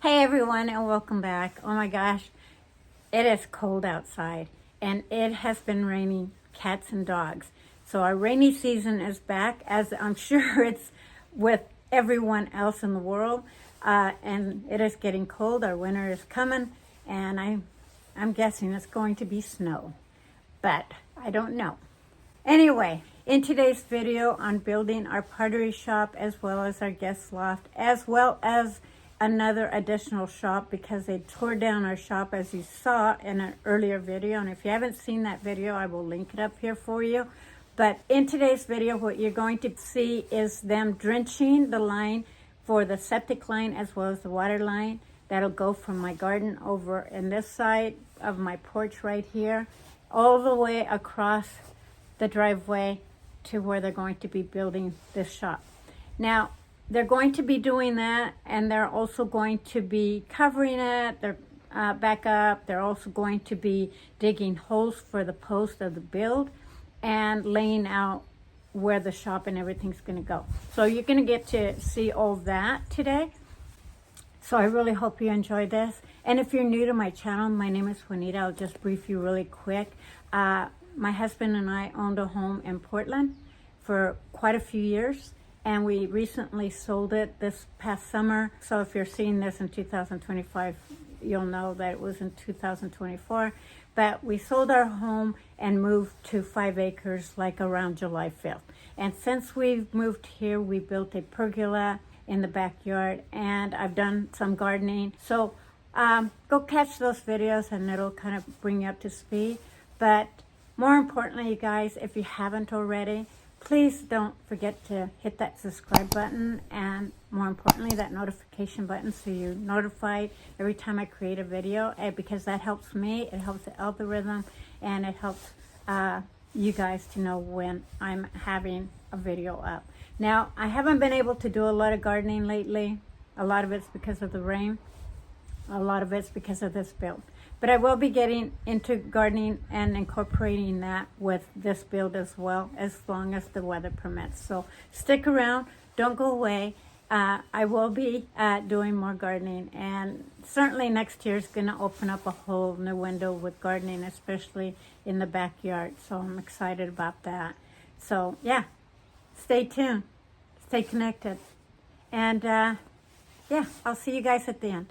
Hey everyone, and welcome back. Oh my gosh, it is cold outside and it has been raining cats and dogs. So our rainy season is back, as I'm sure it's with everyone else in the world. And it is getting cold. Our winter is coming, and I'm guessing it's going to be snow, but I don't know. Anyway, in today's video on building our pottery shop as well as our guest loft, as well as another additional shop, because they tore down our shop, as you saw in an earlier video. And if you haven't seen that video, I will link it up here for you. But in today's video, what you're going to see is them drenching the line for the septic line as well as the water line. That'll go from my garden over in this side of my porch right here, all the way across the driveway to where they're going to be building this shop. Now, they're going to be doing that, and they're also going to be covering it. They're back up. They're also going to be digging holes for the post of the build and laying out where the shop and everything's going to go. So you're going to get to see all that today. So I really hope you enjoy this. And if you're new to my channel, my name is Juanita. I'll just brief you really quick. My husband and I owned a home in Portland for quite a few years, and we recently sold it this past summer. So if you're seeing this in 2025, you'll know that it was in 2024. But we sold our home and moved to 5 acres like around July 5th. And since we've moved here, we built a pergola in the backyard, and I've done some gardening. So go catch those videos and it'll kind of bring you up to speed. But more importantly, you guys, if you haven't already, please don't forget to hit that subscribe button, and more importantly, that notification button, so you're notified every time I create a video, because that helps me, it helps the algorithm, and it helps you guys to know when I'm having a video up. Now, I haven't been able to do a lot of gardening lately. A lot of it's because of the rain. A lot of it's because of this build. But I will be getting into gardening and incorporating that with this build as well, as long as the weather permits. So stick around, don't go away. I will be doing more gardening, and certainly next year is going to open up a whole new window with gardening, especially in the backyard. So I'm excited about that. So yeah, stay tuned, stay connected, and yeah, I'll see you guys at the end.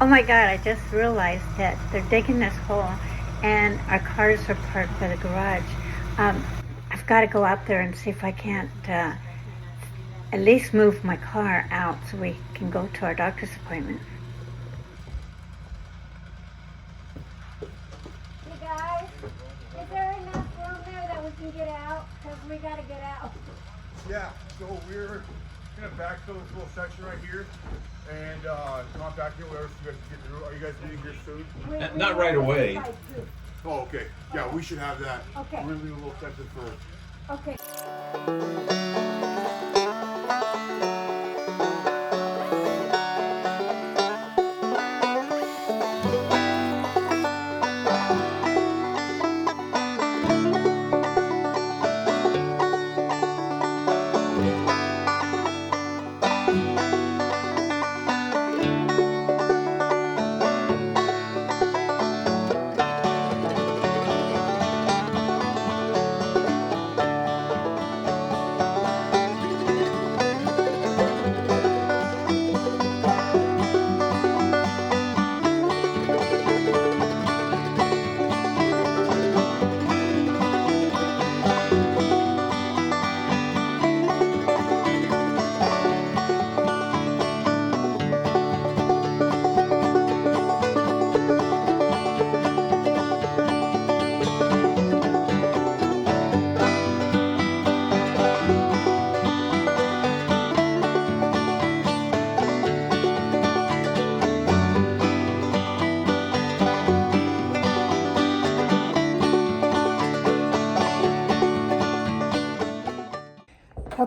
Oh my God, I just realized that they're digging this hole and our cars are parked by the garage. I've got to go out there and see if I can't at least move my car out so we can go to our doctor's appointment. Hey guys, is there enough room there that we can get out? Because we got to get out. Yeah, so we're going to backfill this little section right here and compact it, whatever, so you guys can get through. Are you guys getting your food? Not right away. Oh, okay. Yeah, we should have that. Okay. We're going to leave a little section for... Okay.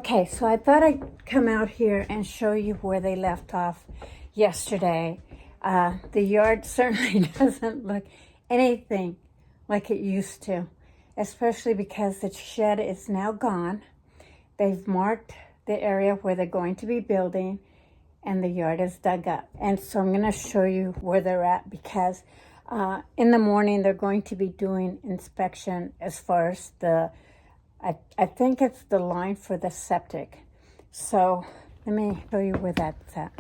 Okay, so I thought I'd come out here and show you where they left off yesterday. The yard certainly doesn't look anything like it used to, especially because the shed is now gone. They've marked the area where they're going to be building, and the yard is dug up. And so I'm going to show you where they're at, because in the morning they're going to be doing inspection as far as the, I think it's the line for the septic. So let me show you where that's at.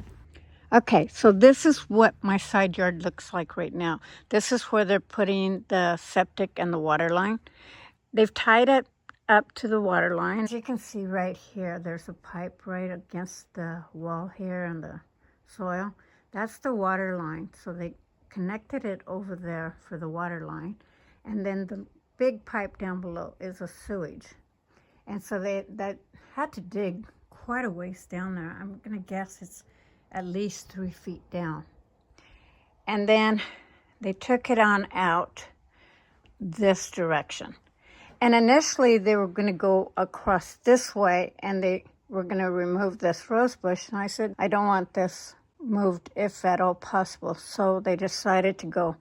Okay, so this is what my side yard looks like right now. This is where they're putting the septic and the water line. They've tied it up to the water line. As you can see right here, there's a pipe right against the wall here and the soil. That's the water line. So they connected it over there for the water line. And then the big pipe down below is a sewage. And so they had to dig quite a ways down there. I'm gonna guess it's at least 3 feet down. And then they took it on out this direction. And initially they were going to go across this way, and they were going to remove this rose bush. And I said, I don't want this moved if at all possible. So they decided to go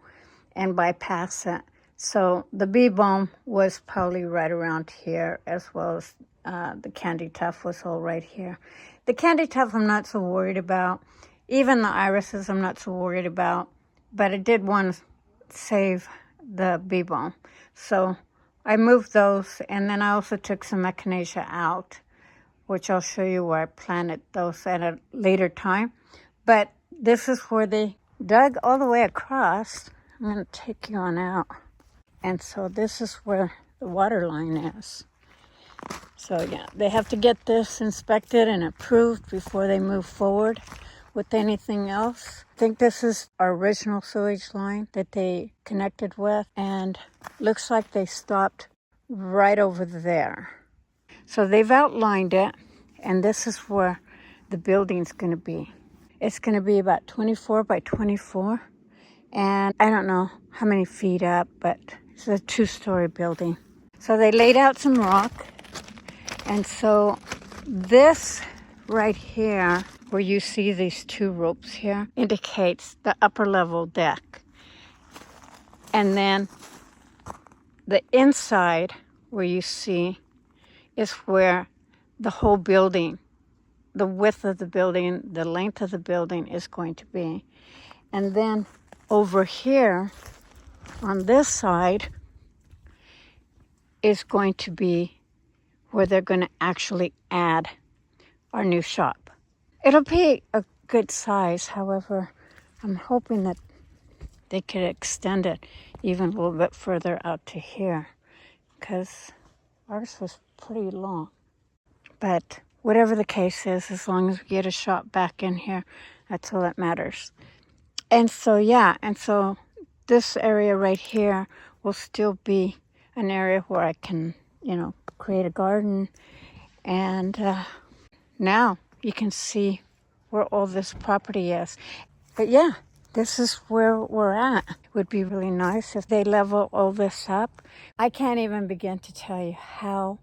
and bypass it. So the bee balm was probably right around here, as well as the candy tuft was all right here. The candy tuft I'm not so worried about. Even the irises I'm not so worried about. But I did want to save the bee balm. So I moved those, and then I also took some echinacea out, which I'll show you where I planted those at a later time. But this is where they dug all the way across. I'm going to take you on out. And so this is where the water line is. So yeah, they have to get this inspected and approved before they move forward with anything else. I think this is our original sewage line that they connected with, and looks like they stopped right over there. So they've outlined it, and this is where the building's going to be. It's going to be about 24 by 24, and I don't know how many feet up, but it's a 2-story building. So they laid out some rock, and so this right here, where you see these 2 ropes here, indicates the upper level deck. And then the inside, where you see, is where the whole building, the width of the building, the length of the building is going to be. And then over here, on this side, is going to be where they're going to actually add our new shop. It'll be a good size. However, I'm hoping that they could extend it even a little bit further out to here, because ours was pretty long. But whatever the case is, as long as we get a shop back in here, that's all that matters. And so, yeah, and so this area right here will still be an area where I can, create a garden. And now you can see where all this property is. But yeah, this is where we're at. It would be really nice if they level all this up. I can't even begin to tell you how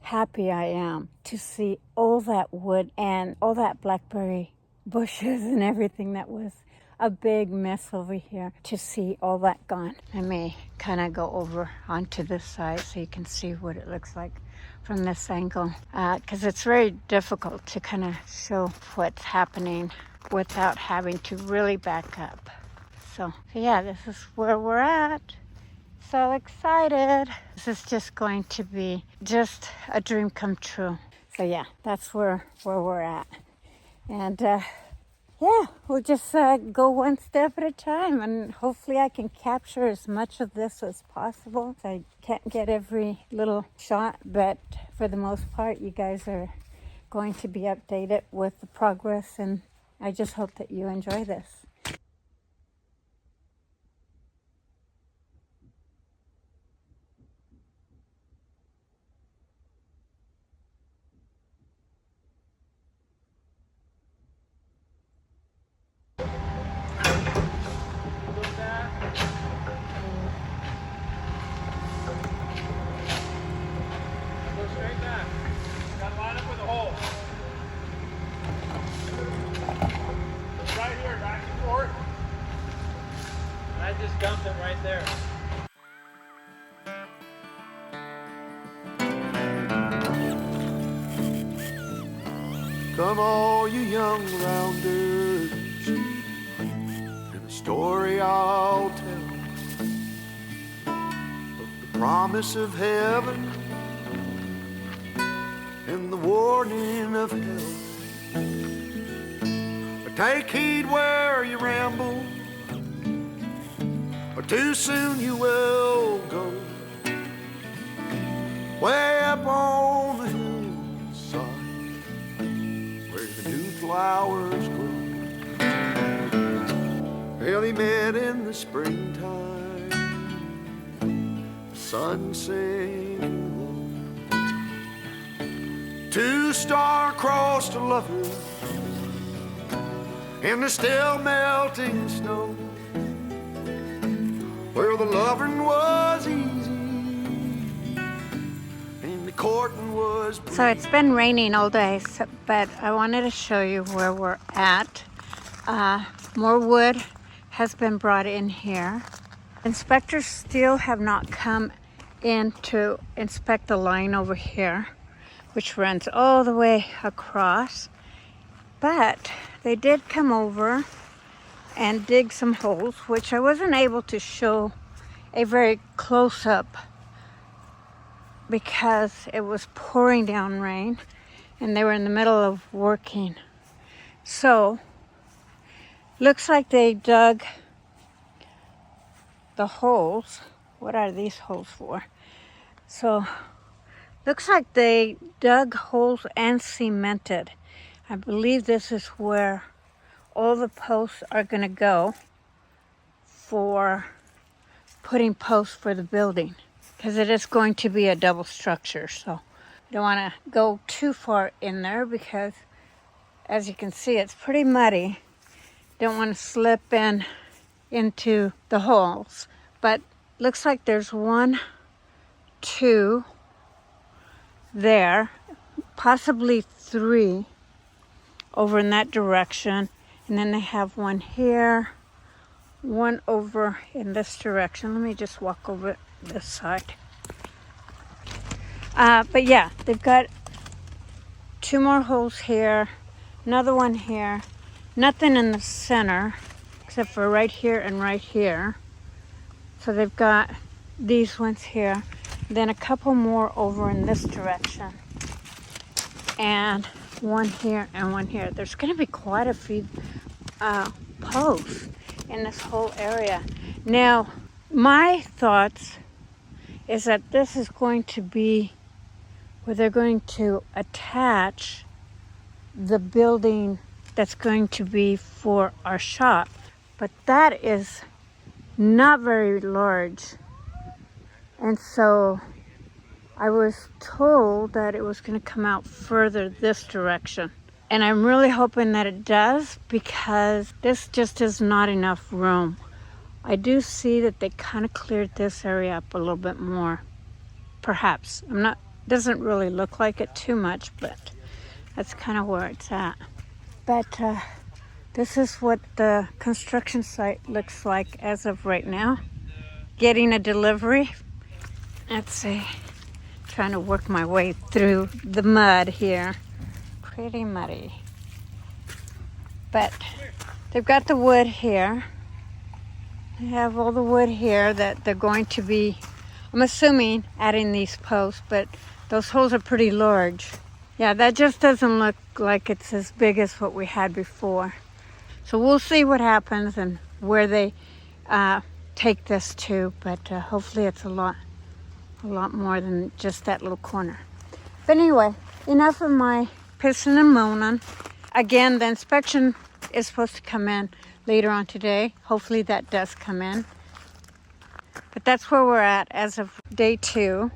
happy I am to see all that wood and all that blackberry bushes and everything that was a big mess over here, to see all that gone. I may kind of go over onto this side so you can see what it looks like from this angle, because it's very difficult to kind of show what's happening without having to really back up. So yeah, this is where we're at. So excited. This is just going to be just a dream come true. So yeah, that's where we're at. And yeah, we'll just go one step at a time, and hopefully I can capture as much of this as possible. I can't get every little shot, but for the most part, you guys are going to be updated with the progress, and I just hope that you enjoy this. Go straight back. Got to line up with the hole. just dumped it right there. Come all you young rounders, and a story I'll tell of the promise of heaven and the warning of hell. Take heed where you ramble, or too soon you will go. Way up on the hillside where the new flowers grow. Well, he met in the springtime, the sun singing low. Two star-crossed lovers in the still melting snow, where the loving was easy and the courting was brief. So it's been raining all day, but I wanted to show you where we're at. More wood has been brought in here. Inspectors still have not come in to inspect the line over here, which runs all the way across. But they did come over and dig some holes, which I wasn't able to show a very close-up because it was pouring down rain and they were in the middle of working. So, looks like they dug the holes. What are these holes for? So, looks like they dug holes and cemented. I believe this is where all the posts are going to go for putting posts for the building, because it is going to be a double structure. So I don't want to go too far in there because, as you can see, it's pretty muddy. Don't want to slip into the holes. But looks like there's 1, 2 there, possibly 3 over in that direction, and then they have 1 here, 1 over in this direction. Let me just walk over this side. But yeah, they've got 2 more holes here, another one here, nothing in the center except for right here and right here. So they've got these ones here, then a couple more over in this direction, and 1 here and 1 here. There's going to be quite a few posts in this whole area. Now, my thoughts is that this is going to be where they're going to attach the building that's going to be for our shop. But that is not very large. And so I was told that it was going to come out further this direction. And I'm really hoping that it does, because this just is not enough room. I do see that they kind of cleared this area up a little bit more. Perhaps. Doesn't really look like it too much, but that's kind of where it's at. But this is what the construction site looks like as of right now. Getting a delivery. Let's see. Trying to work my way through the mud here. Pretty muddy. But they've got the wood here. They have all the wood here that they're going to be, I'm assuming, adding these posts, but those holes are pretty large. Yeah, that just doesn't look like it's as big as what we had before. So we'll see what happens and where they take this to, but hopefully it's a lot more than just that little corner. But anyway, enough of my pissing and moaning. Again, the inspection is supposed to come in later on today. Hopefully that does come in. But that's where we're at as of day 2.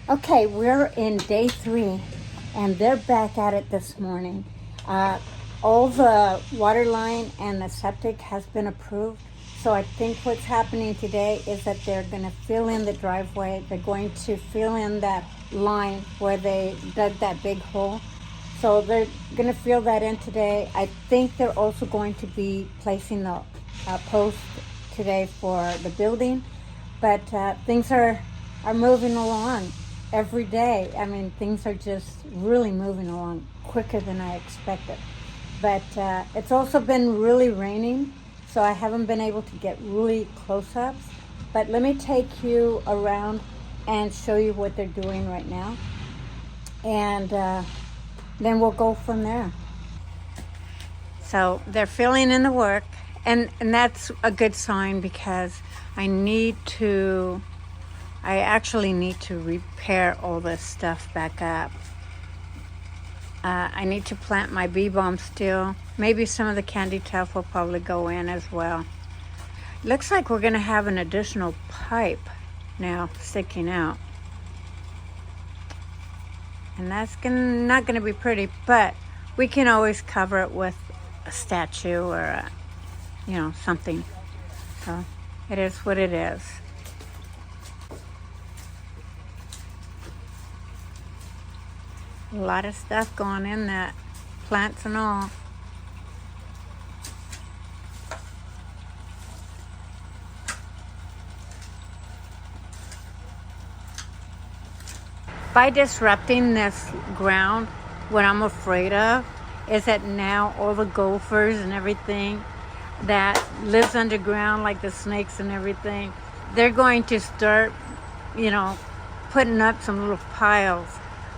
Okay, we're in day 3, and they're back at it this morning. All the water line and the septic has been approved. So I think what's happening today is that they're going to fill in the driveway. They're going to fill in that line where they dug that big hole. So they're going to fill that in today. I think they're also going to be placing the post today for the building. But things are moving along every day. I mean, things are just really moving along quicker than I expected. But it's also been really raining, so I haven't been able to get really close-ups. But let me take you around and show you what they're doing right now. And then we'll go from there. So they're filling in the work, and that's a good sign because I actually need to repair all this stuff back up. I need to plant my bee balm still. Maybe some of the candy tuft will probably go in as well. Looks like we're gonna have an additional pipe now sticking out. And that's not gonna be pretty, but we can always cover it with a statue or something. So it is what it is. A lot of stuff going in that, plants and all. By disrupting this ground, what I'm afraid of is that now all the gophers and everything that lives underground, like the snakes and everything, they're going to start, putting up some little piles.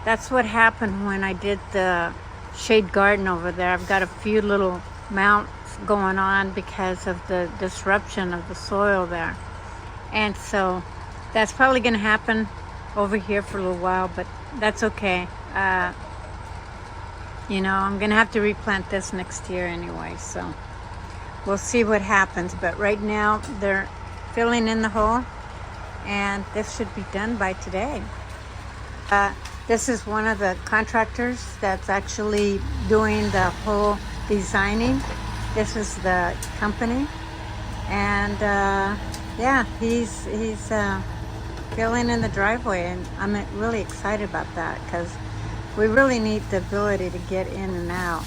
That's what happened when I did the shade garden over there. I've got a few little mounts going on because of the disruption of the soil there. And so that's probably going to happen over here for a little while, but that's okay. I'm going to have to replant this next year anyway, so we'll see what happens. But right now they're filling in the hole, and this should be done by today. This is one of the contractors that's actually doing the whole designing. This is the company, and he's filling in the driveway, and I'm really excited about that because we really need the ability to get in and out.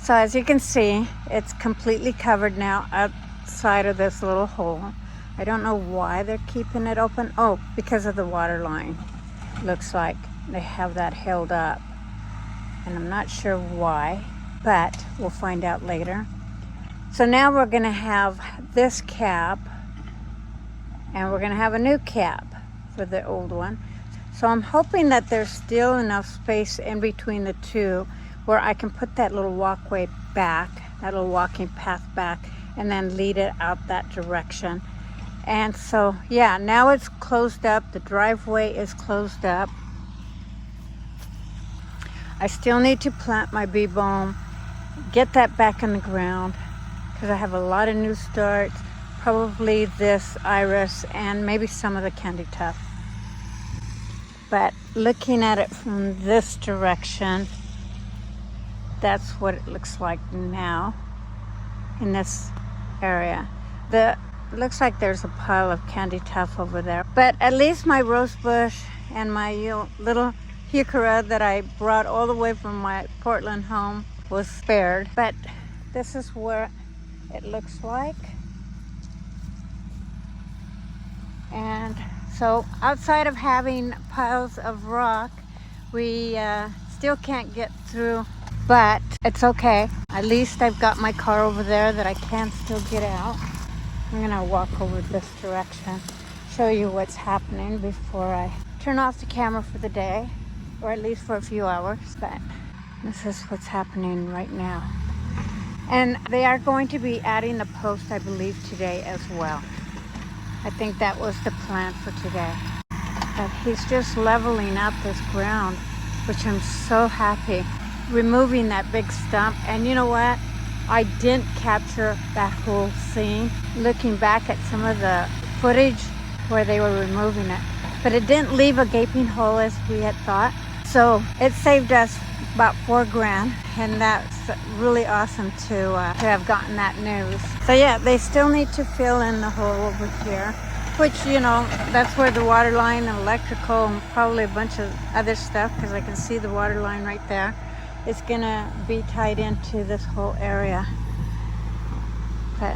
So as you can see, it's completely covered now outside of this little hole. I don't know why they're keeping it open. Oh, because of the water line. Looks like they have that held up. And I'm not sure why, but we'll find out later. So now we're gonna have this cap, and we're gonna have a new cap for the old one. So I'm hoping that there's still enough space in between the two where I can put that little walkway back, that little walking path back, and then lead it out that direction. And so, yeah, now it's closed up. The driveway is closed up. I still need to plant my bee balm, get that back in the ground, because I have a lot of new starts, probably this iris and maybe some of the candy tuft. But looking at it from this direction, that's what it looks like now in this area. It looks like there's a pile of candy tuft over there. But at least my rose bush and my little heuchera that I brought all the way from my Portland home was spared. But this is what it looks like. And so outside of having piles of rock, we still can't get through. But it's okay. At least I've got my car over there that I can still get out. I'm gonna walk over this direction, show you what's happening before I turn off the camera for the day. or at least for a few hours. But this is what's happening right now. And they are going to be adding the post, I believe, today as well. I think that was the plan for today. But he's just leveling up this ground, which I'm so happy. Removing that big stump. And you know what? I didn't capture that whole scene. Looking back at some of the footage where they were removing it. But it didn't leave a gaping hole as we had thought. So it saved us about $4,000. And that's really awesome to have gotten that news. So yeah, they still need to fill in the hole over here. Which, you know, that's where the water line and electrical and probably a bunch of other stuff, because I can see the water line right there. It's gonna be tied into this whole area. But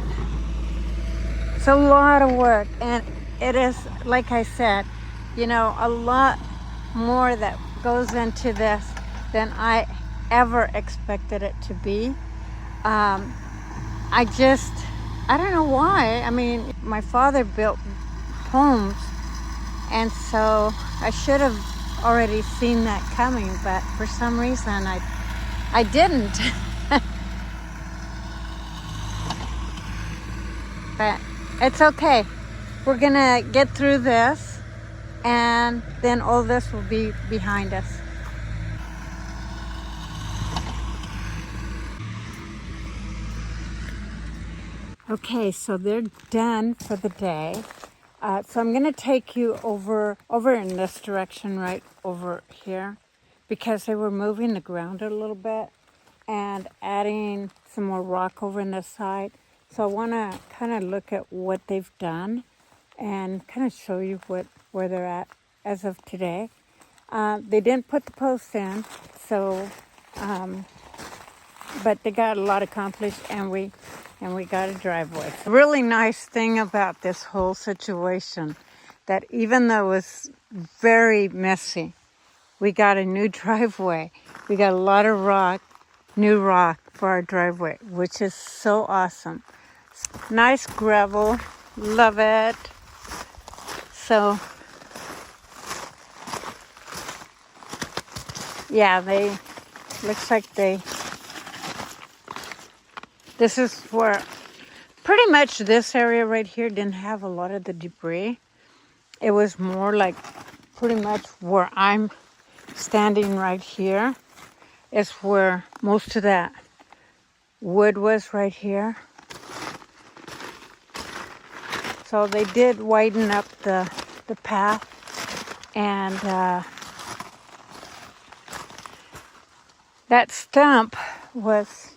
it's a lot of work, and it is, like I said, you know, a lot more that goes into this than I ever expected it to be. I don't know why. I mean, my father built homes, and so I should have already seen that coming, but for some reason I didn't. But it's okay. We're gonna get through this, and then all this will be behind us. Okay, so they're done for the day. So I'm going to take you over in this direction right over here, because they were moving the ground a little bit and adding some more rock over on this side. So I want to kind of look at what they've done and kind of show you where they're at as of today. They didn't put the posts in, so but they got a lot accomplished, and we got a driveway. The really nice thing about this whole situation, that even though it was very messy, we got a new driveway. We got a lot of rock, new rock for our driveway, which is so awesome. Nice gravel, love it. So yeah, this is where pretty much this area right here didn't have a lot of the debris. It was more like pretty much where I'm standing right here is where most of that wood was right here. So they did widen up the path, and that stump was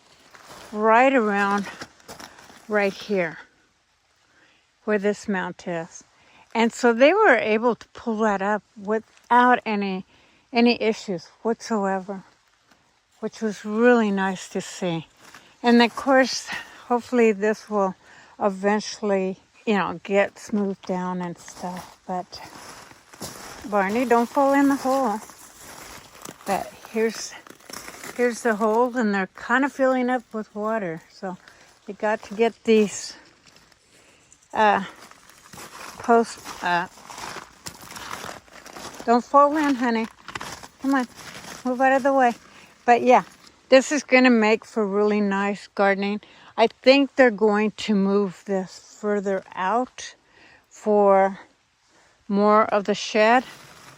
right around right here where this mount is. And so they were able to pull that up without any issues whatsoever, which was really nice to see. And of course, hopefully this will eventually, you know, get smoothed down and stuff. But Barney, don't fall in the hole. But here's the hole, and they're kind of filling up with water. So you got to get these posts up. Don't fall in, honey. Come on, move out of the way. But yeah, this is going to make for really nice gardening. I think they're going to move this further out for more of the shed.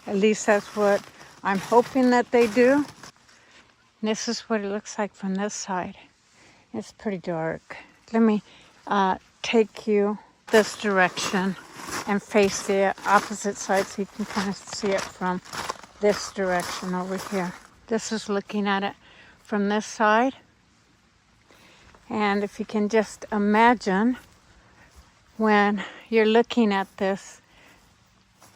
At least that's what I'm hoping that they do. And this is what it looks like from this side. It's pretty dark. Let me take you this direction and face the opposite side so you can kind of see it from this direction over here. This is looking at it from this side. And if you can just imagine when you're looking at this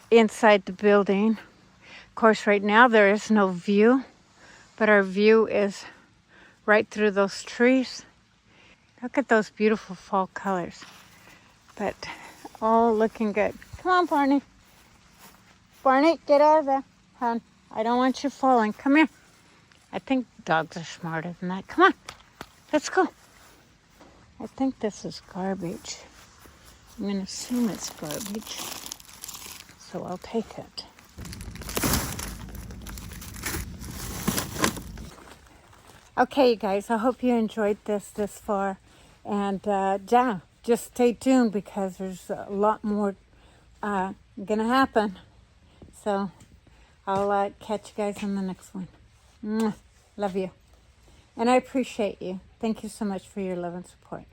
inside the building. Of course, right now there is no view, but our view is right through those trees. Look at those beautiful fall colors. But all looking good. Come on, Barney. Barney, get out of there, hon. I don't want you falling. Come here. I think dogs are smarter than that. Come on. Let's go. I think this is garbage. I'm going to assume it's garbage. So I'll take it. Okay, you guys, I hope you enjoyed this far. And yeah, just stay tuned because there's a lot more gonna happen. So I'll catch you guys in the next one. Mwah. Love you. And I appreciate you. Thank you so much for your love and support.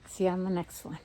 See you on the next one.